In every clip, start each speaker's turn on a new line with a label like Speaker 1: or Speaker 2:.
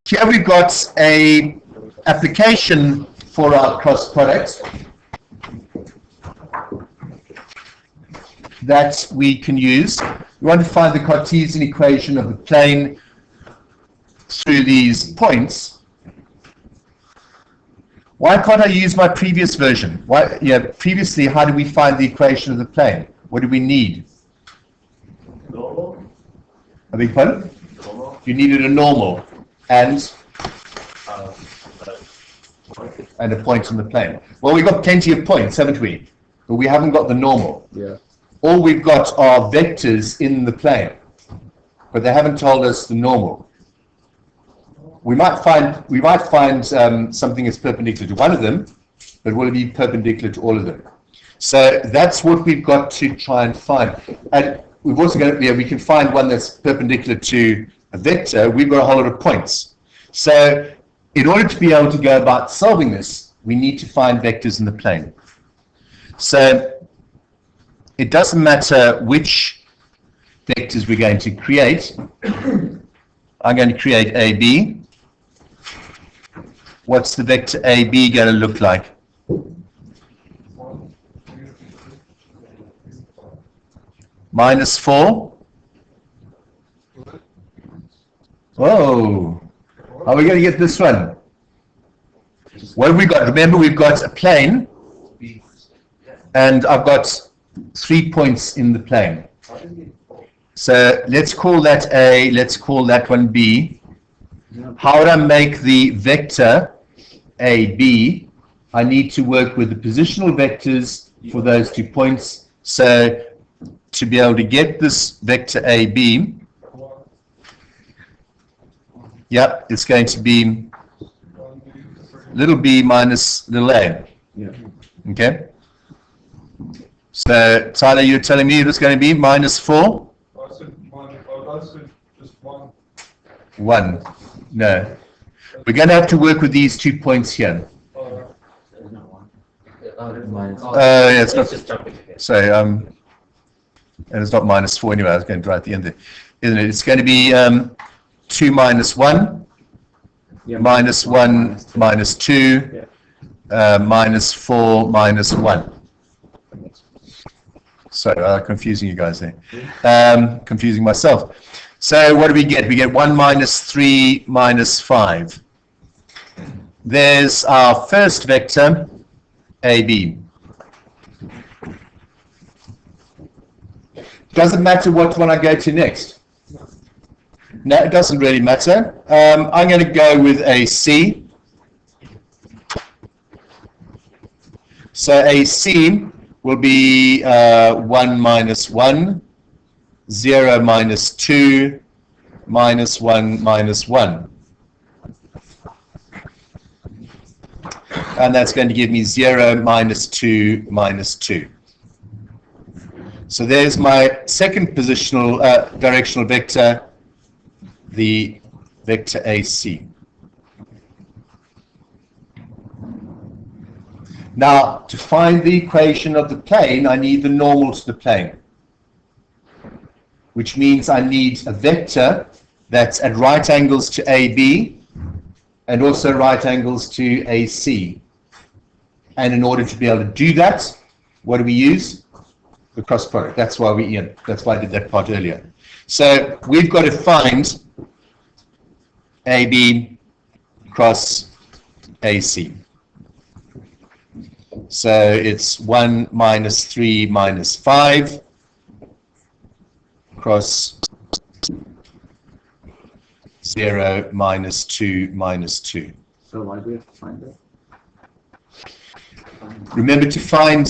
Speaker 1: Here we've got a application for our cross product that we can use. We want to find the Cartesian equation of the plane through these points. Why can't I use my previous version? Previously, how did we find the equation of the plane? What do we need?
Speaker 2: Normal.
Speaker 1: I beg pardon?
Speaker 2: Normal.
Speaker 1: You needed a normal and a point on the plane. Well, we've got plenty of points, haven't we? But we haven't got the normal.
Speaker 3: Yeah.
Speaker 1: All we've got are vectors in the plane, but they haven't told us the normal. We might find something that's perpendicular to one of them, but will it be perpendicular to all of them? So that's what we've got to try and find. And we've also got we can find one that's perpendicular to a vector. We've got a whole lot of points. So in order to be able to go about solving this, we need to find vectors in the plane. So it doesn't matter which vectors we're going to create. I'm going to create AB. What's the vector AB going to look like? -4. Whoa. How are we going to get this one? What have we got? Remember, we've got a plane, and I've got 3 points in the plane. So let's call that A, let's call that one B. How would I make the vector AB? I need to work with the positional vectors for those 2 points. So to be able to get this vector AB, it's going to be little b minus little a.
Speaker 3: Yeah.
Speaker 1: Okay? So, Tyler, you're telling me it's going to be -4?
Speaker 4: I said just 1.
Speaker 1: 1. No. We're going to have to work with these 2 points here.
Speaker 2: There's no one.
Speaker 1: Yeah, it's not.
Speaker 2: Just jumping ahead.
Speaker 1: Sorry, and it's not -4 anyway. I was going to write at the end there, isn't it? It's going to be 2 minus 1,
Speaker 3: Yeah.
Speaker 1: -1 minus 2, -4 minus 1. Sorry, I'm confusing you guys there. Confusing myself. So what do we get? We get 1 minus 3 minus 5. There's our first vector, AB. Doesn't matter what one I go to next. No, it doesn't really matter. I'm going to go with a C. So a C will be 1 minus 1, 0 minus 2, minus 1 minus 1. And that's going to give me 0 minus 2 minus 2. So there's my second positional directional vector, the vector AC. Now, to find the equation of the plane, I need the normal to the plane, which means I need a vector that's at right angles to AB and also right angles to AC. And in order to be able to do that, what do we use? The cross product. That's why I did that part earlier. So we've got to find AB cross AC. So it's 1 minus 3 minus 5 cross 0 minus 2 minus 2.
Speaker 3: So why do we have to find it?
Speaker 1: Remember, to find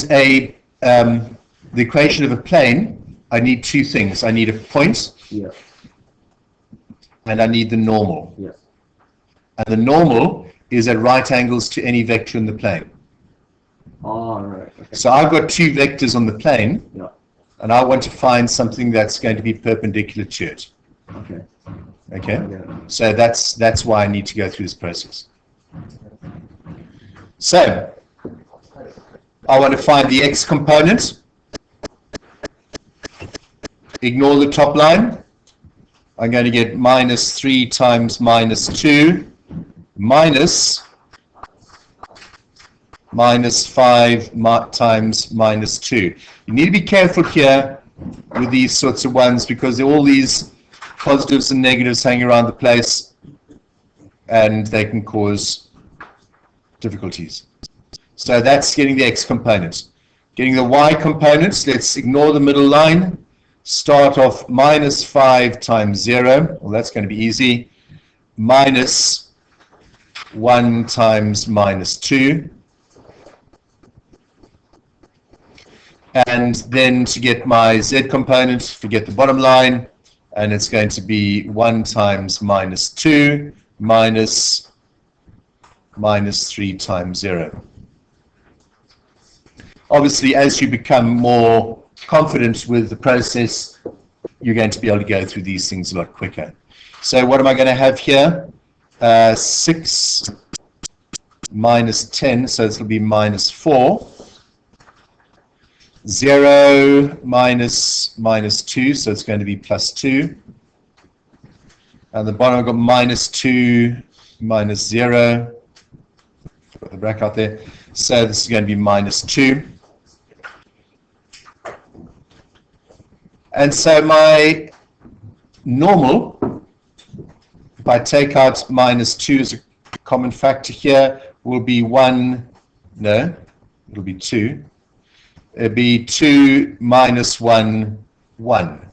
Speaker 1: the equation of a plane, I need 2 things. I need a point,
Speaker 3: Yeah.
Speaker 1: and I need the normal.
Speaker 3: Yeah.
Speaker 1: And the normal is at right angles to any vector in the plane.
Speaker 3: All right. Okay.
Speaker 1: So I've got 2 vectors on the plane,
Speaker 3: Yeah.
Speaker 1: and I want to find something that's going to be perpendicular to it.
Speaker 3: Okay.
Speaker 1: Okay?
Speaker 3: I get it.
Speaker 1: So that's why I need to go through this process. So I want to find the x component. Ignore the top line. I'm going to get minus 3 times minus 2 minus 5 times minus 2. You need to be careful here with these sorts of ones because there are all these positives and negatives hanging around the place and they can cause difficulties. So that's getting the x component. Getting the y component, let's ignore the middle line. Start off minus 5 times 0. Well, that's going to be easy. Minus 1 times minus 2. And then to get my z component, forget the bottom line, and it's going to be 1 times minus 2 minus 3 times 0. Obviously, as you become more confident with the process, you're going to be able to go through these things a lot quicker. So what am I going to have here? 6 minus 10, so this will be minus 4. 0 minus 2, so it's going to be plus 2. And the bottom I've got minus 2 minus 0. Put the bracket out there. So this is going to be minus 2. And so my normal, if I take out minus 2 as a common factor here, will be 1, no, it'll be 2. It'll be 2 minus 1, 1.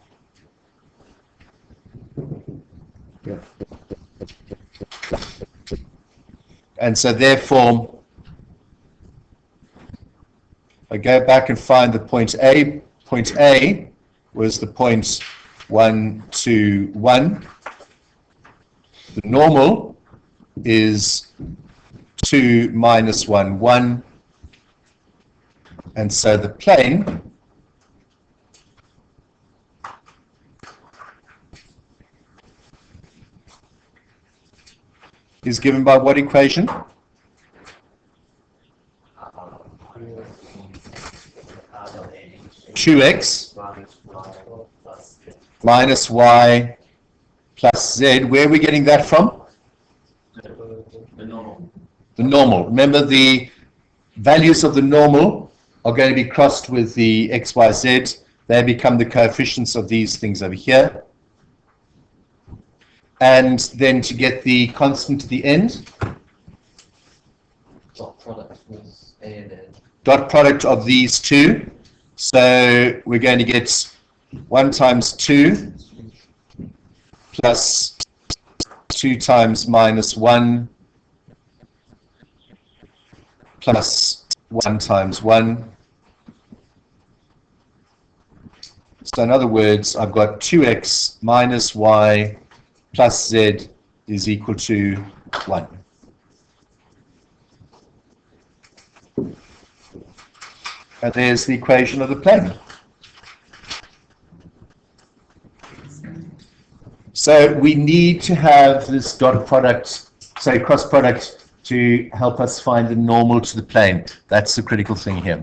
Speaker 3: Yeah.
Speaker 1: And so therefore, I go back and find the point A. Point A was the point 1, 2, 1. The normal is 2 minus 1, 1. And so the plane is given by what equation? Qx minus y plus z. Where are we getting that from?
Speaker 2: The normal.
Speaker 1: The normal. Remember, the values of the normal are going to be crossed with the x, y, z. They become the coefficients of these things over here. And then to get the constant at the end,
Speaker 2: Dot product was A and N.
Speaker 1: dot product of these two. So we're going to get 1 times 2 plus 2 times minus 1 plus 1 times 1. So in other words, I've got 2x minus y plus z is equal to 1. And there's the equation of the plane. So we need to have this dot product, say cross product, to help us find the normal to the plane. That's the critical thing here.